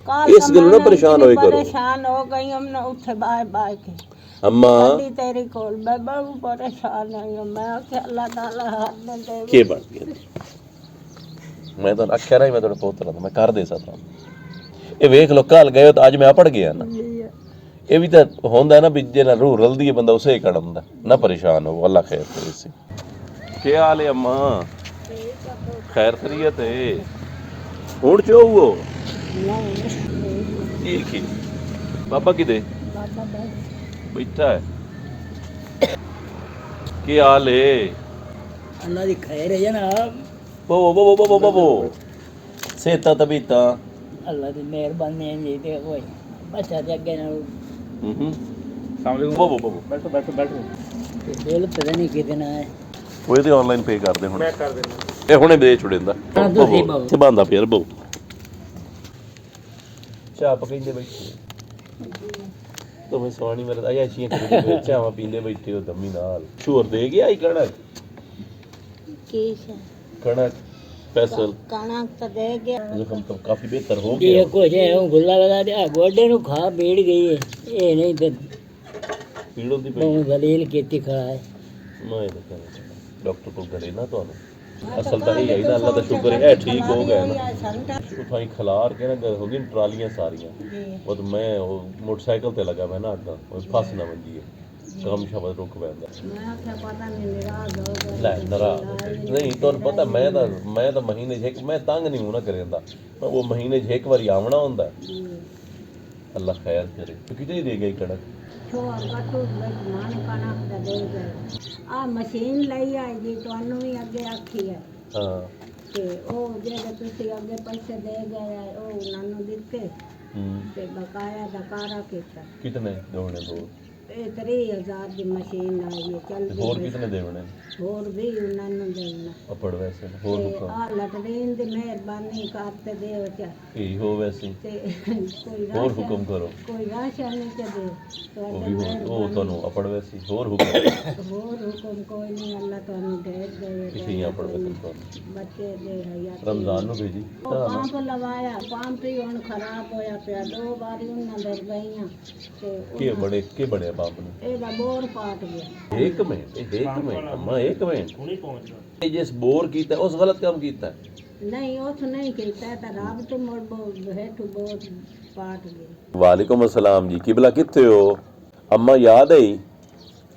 इस गल ना परेशान होए करो। परेशान हो गई हमने उठे बाय बाय के अम्मा तेरी कोल मैं बहुत परेशान हूं मैं अल्लाह ताला हाथ में दे के बन गया मैं तो आख्या ना मैं तेरे पोतरा मैं कर दे सकता ये वेख लो कल गए तो अज मैं पड़ गया ना ये भी तो होंदा ना भी जे रूह रलदी है बंदा उसे ही कड़मदा ना परेशान हो अल्लाह खैर करे सी के हाल है अम्मा खैर खैरियत है हुण चो वो ठीक है बाबा किदे बैठा है के हाल है अल्लाह दी खैर है जनाब बो बो बो बो बो बो सेता तबीता अल्लाह दी मेहरबानी है जी ते कोई बच्चा ते अगे ना बो बो बो बैठो बैठो बैठो ते बिल पता नहीं कितना है वो ते ऑनलाइन पे कर दे हुण मैं कर देना ए हुणे दे छुड़ेंदा ते बांदा फिर बो चाह पकईंदे बैठे तुम्हें सोनी मेरे आया छी चाह पींदे बैठे हो दमी नाल शोर दे गया आई कणक कणक पैसल कणक तो दे गया जख्म तो काफी बेहतर हो ये गया कुछ है गुल्ला लगा दिया गोडे नु खा बैठ गई है ये नहीं फिर पीड़ होंदी पई बहुत दलील कीती खड़ा है मैं डॉक्टर को गले ना तो असल तो यही ना अल्लाह का शुक्र है ठीक हो गया ना उठाई खलार के ना हो गई ट्रालियां सारियां वो तो मैं मोटरसाइकिल ते लगा मैं ना अगा फस ना वंजी है काम शब्द रुक पैंदा मैं क्या पता नहीं नाराज हो गया ले नाराज नहीं तो पता मैं तो महीने एक मैं तंग नहीं हूं ना करेंदा मैं वो महीने एक बार आवना हुंदा अल्लाह खैर करे तो कितनी दे गई कड़क छोड़ बटू मान कणक दा दे गए आ मशीन लई आई जी ਤੁਹਾਨੂੰ ਵੀ ਅੱਗੇ ਆਖੀ ਹੈ ਹਾਂ ਤੇ ਉਹ ਜਿਹੜੇ ਤੁਸੀਂ ਅੱਗੇ ਪੈਸੇ ਦੇ ਗਏ ਉਹ ਉਹਨਾਂ ਨੂੰ ਦਿੱਤੇ ਤੇ ਬਕਾਇਆ ਦਾ ਕਾਰਾ ਕੀਤਾ कितने देने दो ਇਹ 3000 ਦੀ ਮਸ਼ੀਨ ਆਈ ਹੈ ਚੱਲਦੀ ਹੋਰ ਕਿਤਨੇ ਦੇਵਣੇ ਹੋਰ ਵੀ ਉਹਨਾਂ ਨੂੰ ਦੇਣਾ ਅਪੜ ਵੈਸੇ ਹੋਰ ਤੇ ਹੁਕਮ ਆ ਲਟਰੀਨ ਦੀ ਮਿਹਰਬਾਨੀ ਕਰਤੇ ਦਿਓ ਚਾ ਇਹ ਹੋ ਵੈਸੇ ਤੇ ਕੋਈ ਹੋਰ ਹੁਕਮ ਕਰੋ ਕੋਈ ਰਾਸ਼ਨ ਨਹੀਂ ਤੇ ਦੇ ਉਹ ਵੀ ਉਹ ਤੁਹਾਨੂੰ ਅਪੜ ਵੈਸੇ ਹੋਰ ਹੁਕਮ ਹੋਰ ਹੁਕਮ ਕੋਈ ਨਹੀਂ ਅੱਲਾਹ ਤੁਹਾਨੂੰ ਦੇ ਦੇਵੇ ਕਿਸੇ ਹੀ ਅਪੜ ਵੈਸੇ ਤੁਹਾਨੂੰ ਬੱਚੇ ਦੇ ਹਯਾਤ ਰਮਜ਼ਾਨ ਨੂੰ ਭੇਜੀ ਪੰਪ ਲਵਾਇਆ ਪੰਪ ਹੀ ਹੁਣ ਖਰਾਬ ਹੋਇਆ ਪਿਆ 2 ਵਾਰੀ ਉਹਨਾਂ ਦੇ ਗਈਆਂ ਤੇ ਕੇ ਬੜੇ बाप ने ਇਹਦਾ ਬੋਰ ਪਾਟ ਗਿਆ एक मिनट अम्मा एक मिनट हुणी पहुंच ये जिस बोर कीता उस गलत काम कीता नहीं उस नहीं कीता ਤਾਂ ਰੱਬ ਤੋਂ ਮੋੜ ਹੈਠ ਬੋਰ ਪਾਟ ਗਿਆ वालेकुम अस्सलाम जी किबला किथे हो अम्मा याद है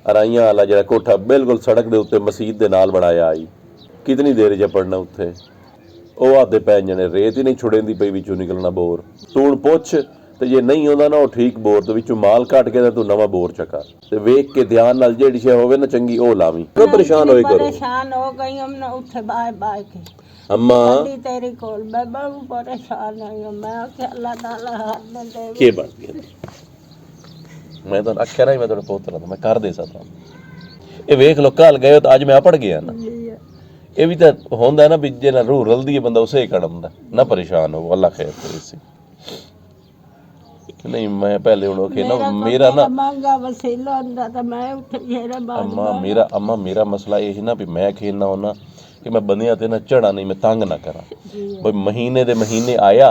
अराइयां वाला जेड़ा कोठा बिल्कुल सड़क दे उत्ते मस्जिद दे नाल बनाया आई कितनी देर च पढ़ना उत्थे ਉਹ ਆਦੇ ਪੈ ਜਣੇ ਰੇਤ ਹੀ ਨਹੀਂ ਛੁੜੇਂਦੀ ਪਈ ਵਿੱਚੋਂ ਨਿਕਲਣਾ ਬੋਰ ਤੂੰ ਹੁਣ ਪੁੱਛ ਤੇ ਜੇ ਨਹੀਂ ਹੁੰਦਾ ਨਾ ਉਹ ਠੀਕ ਬੋਰ ਦੇ ਵਿੱਚੋਂ ਮਾਲ ਕੱਟ ਕੇ ਤਾਂ ਤੂੰ ਨਵਾਂ ਬੋਰ ਚੱਕਾ ਤੇ ਵੇਖ ਕੇ ਧਿਆਨ ਨਾਲ ਜਿਹੜੀ ਸ਼ੇ ਹੋਵੇ ਨਾ ਚੰਗੀ ਉਹ ਲਾਵੀਂ ਕਿਉਂ ਪਰੇਸ਼ਾਨ ਹੋਏ ਕਰੋ परेशान हो गई हमने उठे बाय बाय के अम्मा तेरी कोल मैं बहुत परेशान हूं मैं अल्लाह ताला हाथ में दे के बन गया मैं तो आख्या ना मैं तेरे पोतरा मैं कर दे सकता ये वेख लो कल गए तो अज मैं पड़ गया ना ये भी तो होंदा ना भी जे रूह रलदी है बंदा उसे ही कड़मदा ना परेशान हो अल्लाह खैर करे सी नहीं मैं पहले उन्होंने ना मेरा ना महंगा वसीला हुंदा तो मैं उठ जेरा अम्मा मेरा मसला ये है ना भी मैं खेलना होना कि मैं बंदियां ते ना चढ़ा नहीं मैं तंग ना करा भाई महीने दे महीने आया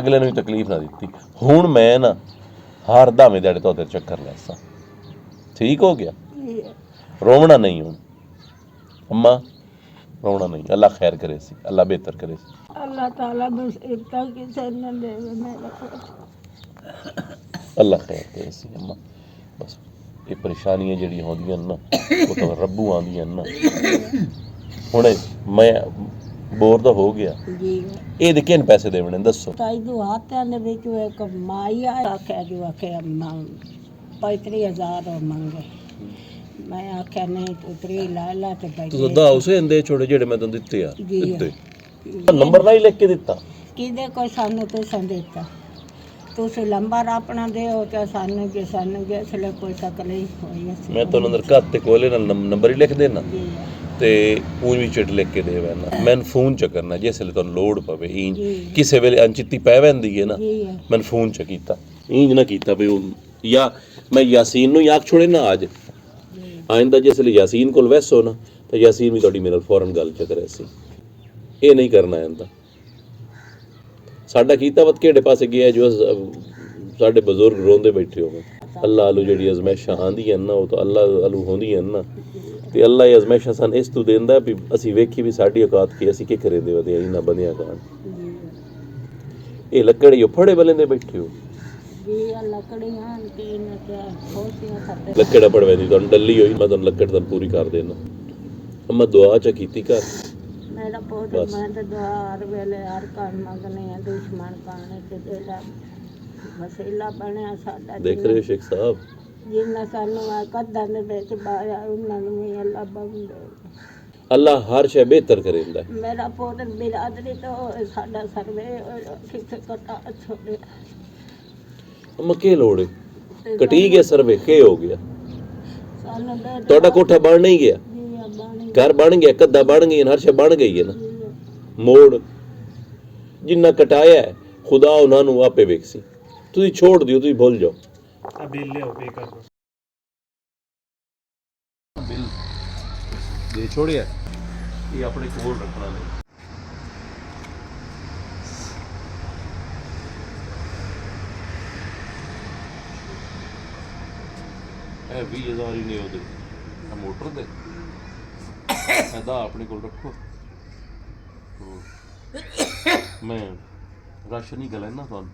अगले ने भी तकलीफ ना दी हुण मैं ना हर धामे दिहाड़े तो चक्कर लैसा ठीक हो गया रोवना नहीं हूँ अम्मा रोना नहीं अल्लाह खैर करे सी अल्लाह बेहतर करे सी अल्लाह ताला मुसीबत किसे न देवे मेरे को अल्लाह खैर करे सी अम्मा बस ये परेशानियां जेहड़ियां होंदियां ना वो तो रब्बू आंदियां ना हुणे मैं बोर तो हो गया जी ये दे किन पैसे देवणे दसो ताई दो हाथां दे विच एक माई आखे जो आखे 35,000 मंगे मैं आख्या नहीं तो 3 ला ला ते भाई तू दा उसे इंदे छोड़े जेड़े मैं तन दित्ते यार जी नंबर नहीं लिख के दित्ता किदे कोई सानू तुसां देता तुसी नंबर अपना देओ ते सानू जिसले कोई तकलीफ होई मैं तो अंदर खाते कोले नाल नंबर ही लिख देना जी ते ऊंज भी चिट लिख के दे वैना मैं फोन च करना जिसले तुहानू लोड़ पवे इंज किसे वेले अनचित्ती पै वैंदी है ना मैं फोन च कीता इंज ना कीता भी या मैं यासीन नू याद छोड़े ना आज आइंदा जिसले यासीन कोल वैसो ना तो यासीन भी तुहाडी मेरे नाल फौरन गल च करे सी ये नहीं करना आंदा ਸਾਡਾ ਕੀਤਾ ਵਤ ਕਿਹੜੇ ਪਾਸੇ ਗਿਆ ਜੋ ਸਾਡੇ ਬਜ਼ੁਰਗ ਰੋਂਦੇ ਬੈਠੇ ਹੋਵੇ ਅੱਲਾ ਅਲੂ ਜਿਹੜੀ ਅਜ਼ਮੈਸ਼ਾਂ ਆਂਦੀਆਂ ਨਾ ਉਹ ਤਾਂ ਅੱਲਾ ਅਲੂ ਹੁੰਦੀਆਂ ਨਾ ਤੇ ਅੱਲਾ ਇਹ ਅਜ਼ਮੈਸ਼ਾਂ ਸਨ ਇਸ ਤੋਂ ਦਿੰਦਾ ਵੀ ਅਸੀਂ ਵੇਖੀ ਵੀ ਸਾਡੀ ਔਕਾਤ ਕੀ ਅਸੀਂ ਕੀ ਕਰੇ ਦੇ ਵਦੇ ਇਹਨਾਂ ਬੰਦਿਆਂ ਕਾਨ ਇਹ ਲੱਕੜੀ ਫੜੇ ਬਲੇ ਦੇ ਬੈਠੇ ਹੋ ਲੱਕੜੀਆਂ ਤੇ ਨਾ ਕਿਆ ਖੋਸੀਆਂ ਖੱਤੇ ਲੱਕੜਾ ਪੜਵੇਂ ਤੁਹਾਨੂੰ ਡੱਲੀ ਹੋਈ ਮੈਂ ਤੁਹਾਨੂੰ ਲੱਕੜ ਤਾਂ ਪੂਰੀ ਕਰ ਦੇਣਾ ਅਮਾ ਦੁਆ ਚ ਕੀਤੀ ਕਰ ਮੇਰਾ ਪੁੱਤ ਮੈਂ ਤਾਂ ਦੁਆ ਹਰ ਵੇਲੇ ਹਰ ਘਰ ਮੰਗਨੇ ਆ ਦੁਸ਼ਮਣ ਕਾਣੇ ਤੇ ਤੇਰਾ ਵਸੀਲਾ ਬਣਿਆ ਸਾਡਾ ਦੇਖ ਰਹੇ ਹੋ ਸ਼ੇਖ ਸਾਹਿਬ ਜਿੰਨਾ ਸਾਨੂੰ ਆ ਕਦਾਂ ਦੇ ਵਿੱਚ ਬਾਇਆ ਉਹਨਾਂ ਨੂੰ ਵੀ ਅੱਲਾ ਬਖਸ਼ੇ ਅੱਲਾ ਹਰ ਸ਼ੈ ਬਿਹਤਰ ਕਰੇਂਦਾ ਮੇਰਾ ਪੁੱਤ ਬਿਰਾਦਰੀ ਤੋਂ ਸਾਡਾ ਸਰਵੇ ਕਿੱਥੇ ਕਟਾ ਛੋੜਿਆ ਅਮਾ ਕੀ ਲੋੜ ਹੈ ਕਟੀ ਗਿਆ ਸਰਵੇ ਕੀ ਹੋ ਗਿਆ ਸਾਨੂੰ ਦੇ ਤੁਹਾਡਾ ਕੋਠਾ ਬਣ ਨਹੀਂ ਗਿਆ ਜੀ ਬਾਣੀ ਘਰ ਬਣ ਗਿਆ ਕੱਦਾ ਬਣ ਗਈ ਹਰ ਸ਼ੈ ਬਣ ਗਈ ਹੈ ਨਾ ਮੋੜ ਜਿੰਨਾ ਕਟਾਇਆ ਹੈ, ਖੁਦਾ ਉਹਨਾਂ ਨੂੰ ਆਪੇ ਵੇਖਸੀ ਤੁਸੀਂ ਛੋੜ ਦਿਓ ਤੁਸੀਂ ਭੁੱਲ ਜਾਓ ਆ ਬਿੱਲ ਲਿਆਓ ਪੇ ਕਰ ਦੋ ਬਿੱਲ ਦੇ ਛੋੜਿਆ ਇਹ ਆਪਣੇ ਕੋਲ ਰੱਖਣਾ ਨਹੀਂ ਇਹ 20,000 ਹੀ ਨਹੀਂ ਉਹਦੇ ਆ ਮੋਟਰ ਦੇ ਇਹਦਾ ਆਪਣੇ ਕੋਲ ਰੱਖੋ ਮੈਂ ਰਸ਼ ਨਹੀਂ ਗਲੇ ਨਾ ਤੁਹਾਨੂੰ